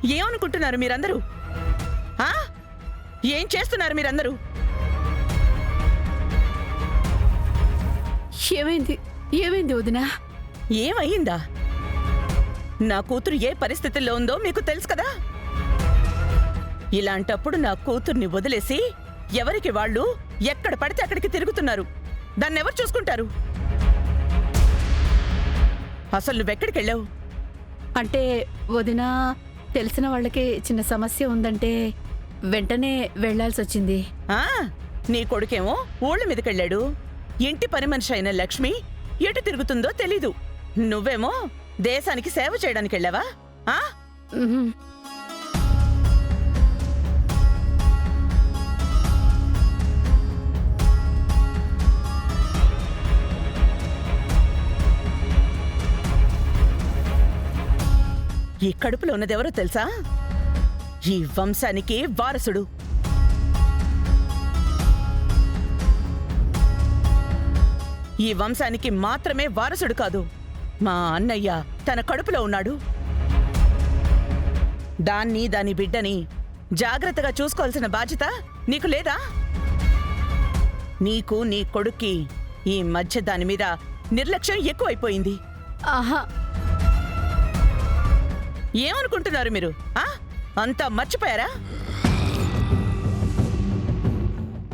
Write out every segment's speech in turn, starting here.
ఏమనుకుంటున్నారు మీరందరూ? ఆ? ఏం చేస్తున్నారు మీరందరూ? ఏమైంది ఏమైంది వదినా? ఏమయ్యిందా? నా కూతురు ఏ పరిస్థితుల్లో ఉందో మీకు తెలుసు కదా. ఇలాంటప్పుడు నా కూతుర్ని వదిలేసి ఎవరికి వాళ్ళు ఎక్కడ పడితే అక్కడికి తిరుగుతున్నారు. దాన్నెవరు చూసుకుంటారు? అసలు నువ్వెక్కడికెళ్ళావు? అంటే వదినా, తెలిసిన వాళ్ళకి చిన్న సమస్య ఉందంటే వెంటనే వెళ్లాల్సొచ్చింది. ఆ, నీ కొడుకేమో ఊళ్ళ మీదకెళ్ళాడు. ఇంటి పని మనిషి అయిన లక్ష్మి ఎటు తిరుగుతుందో తెలీదు. నువ్వేమో దేశానికి సేవ చేయడానికి వెళ్ళావా? ఆ? ఉహుం. ఈ కడుపులో ఉన్నదెవరో తెలుసా? ఈ వంశానికి వారసుడు. ఈ వంశానికి మాత్రమే వారసుడు కాదు, మా అన్నయ్య తన కడుపులో ఉన్నాడు. దాని బిడ్డని జాగ్రత్తగా చూసుకోవాల్సిన బాధ్యత నీకు లేదా? నీకు నీ కొడుక్కి ఈ మధ్య దాని మీద నిర్లక్ష్యం ఎక్కువైపోయింది. ఆహా, ఏమనుకుంటున్నారు మీరు? అంతా మర్చిపోయారా?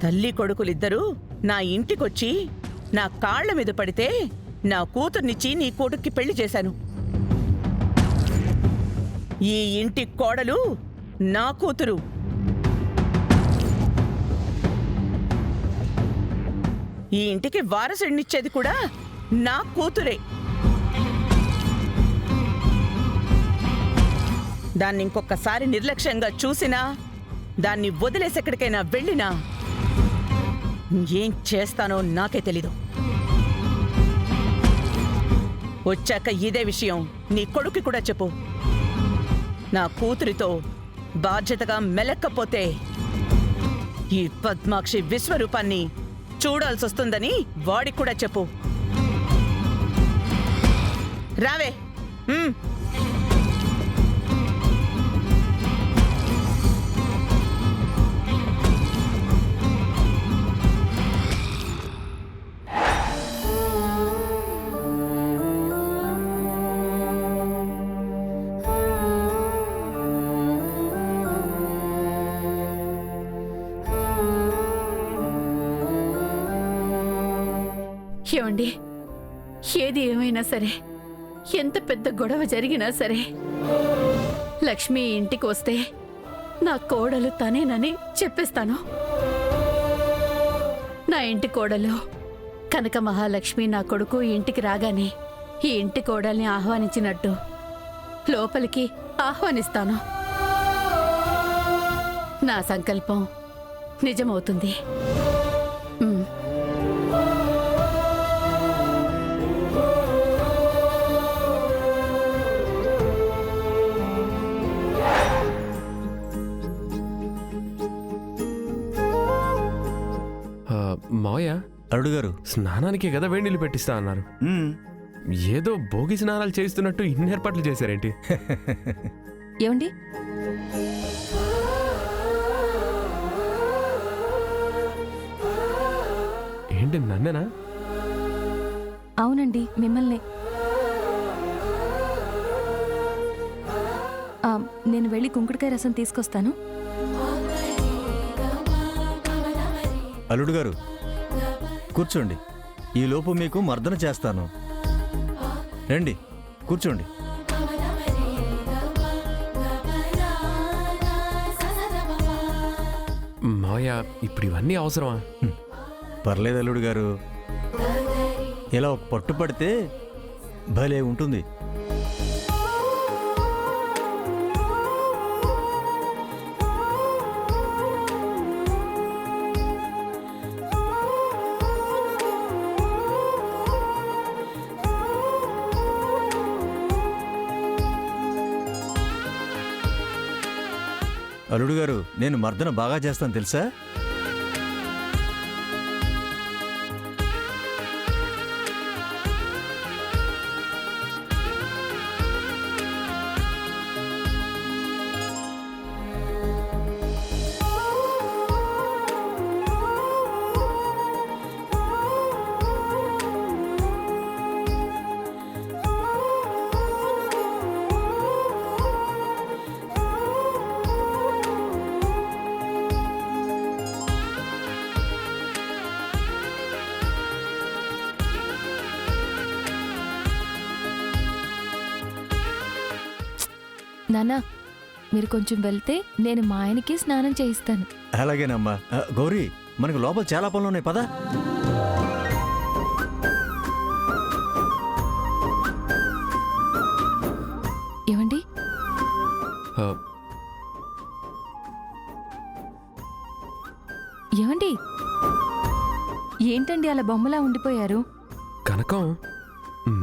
తల్లి కొడుకులిద్దరూ నా ఇంటికొచ్చి నా కాళ్ల మీద పడితే నా కూతుర్నిచ్చి నీ కొడుక్కి పెళ్లి చేశాను. ఈ ఇంటి కోడలు నా కూతురు. ఈ ఇంటికి వారసుడినిచ్చేది కూడా నా కూతురే. దాన్ని ఇంకొకసారి నిర్లక్ష్యంగా చూసినా, దాన్ని వదిలేసెక్కడికైనా వెళ్ళినా ఏం చేస్తానో నాకే తెలీదు. వచ్చాక ఇదే విషయం నీ కొడుకు కూడా చెప్పు. నా కూతురితో బాధ్యతగా మెలక్కపోతే ఈ పద్మాక్షి విశ్వరూపాన్ని చూడాల్సొస్తుందని వాడికి కూడా చెప్పు. రావే. ఏమండి, ఏది ఏమైనా సరే, ఎంత పెద్ద గొడవ జరిగినా సరే, లక్ష్మి ఇంటికి వస్తే నా కోడలు తనేనని చెప్పేస్తాను. నా ఇంటి కోడలు కనక మహాలక్ష్మి నా కొడుకు ఇంటికి రాగానే ఈ ఇంటి కోడల్ని ఆహ్వానించినట్టు లోపలికి ఆహ్వానిస్తాను. నా సంకల్పం నిజమవుతుంది. మావయ్య, అల్లుడు గారు, స్నానానికే కదా వేడి నీళ్ళు పెట్టిస్తా అన్నారు. ఏదో భోగి స్నానాలు చేస్తున్నట్టు ఇన్ని ఏర్పాట్లు చేశారేంటి? ఏమండి, ఏంటి నన్నేనా? అవునండి, మిమ్మల్ని. నేను వెళ్ళి కుంకుడుకాయ రసం తీసుకొస్తాను. అల్లుడు గారు, కూర్చోండి. ఈలోపు మీకు మర్దన చేస్తాను. రండి, కూర్చోండి. మావయ్య, ఇప్పుడు ఇవన్నీ అవసరమా? పర్లేదు అల్లుడు గారు, ఇలా ఒక పట్టు పడితే భలే ఉంటుంది. అల్లుడు గారు, నేను మర్దన బాగా చేస్తాను తెలుసా? నాన్న మీరు కొంచెం వెళ్తే నేను మా ఆయనకి స్నానం చేయిస్తాను. అలాగేనమ్మా. గౌరీ, మనకు లోపల చాలా పనులు ఉన్నాయి, పదా. ఏమండి? ఆ, ఏమండి? ఏంటండి అలా బొమ్మలా ఉండిపోయారు? కనకం,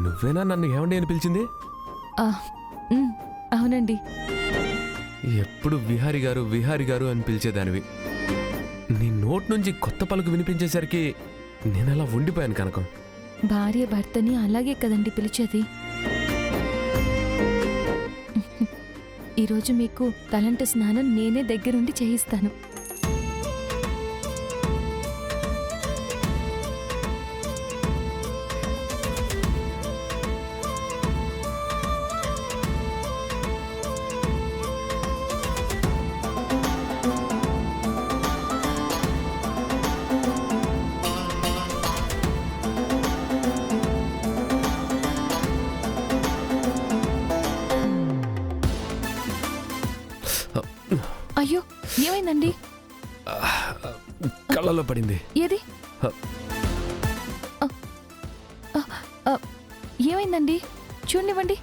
నువ్వేనా నన్ను ఏమండి అని పిలిచింది? ఆ, అవునండి. ఎప్పుడు విహారి గారు విహారి గారు అని పిలిచేదానివి. నీ నోట్ నుంచి కొత్త పలుకు వినిపించేసరికి నేను అలా ఉండిపోయాను కనకం. భార్య భర్తని అలాగే కదండి పిలిచేది. ఈరోజు మీకు తలంటు స్నానం నేనే దగ్గరుండి చేయిస్తాను. అయ్యో, ఏమైందండి? కళ్ళలో పడింది. ఏది? ఏమైందండి? చూడనివ్వండి.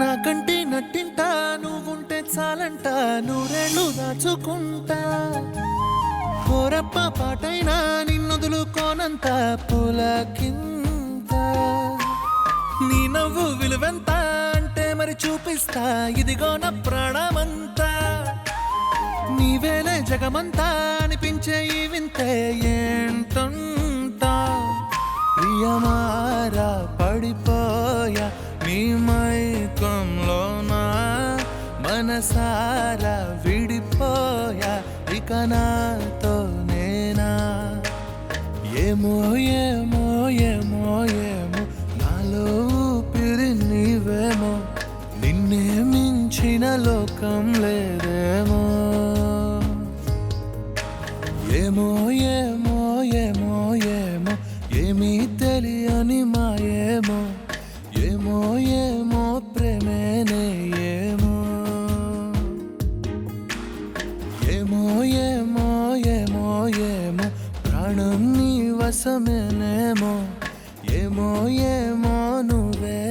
నాకంటే నట్టింటా నువ్వుంటే చాలంట, నూరేళ్ళు దాచుకుంటా. కోరప్ప పాటైనా నిన్నొదులుకోనంత పులకింత. నీ నవ్వు విలువెంత అంటే మరి చూపిస్తా, ఇదిగో నా ప్రాణమంతా. నీవేలే జగమంతా అనిపించే ఈ వింతే ఏంటంతా. ప్రియమారా పడిపోయా నీ మైకంలోనా, మనసారా విడిపోయా ఇక నాతో నేనా. ఏమో ఏమో ఏమో ఏమో నాలో ఊపిరి నీవేమో, నిన్నే మించిన లోకం లేదేమో. ఏమో ఏమో ఏమో ఏమో ఏమీ తెలియని మాయేమో, ఏమో ఏమో ప్రేమేనే ఏమో. ఏమో ఏమో ఏమో ఏమో ప్రాణం నీ వశమేనేమో, ఏమో ఏమో నువ్వే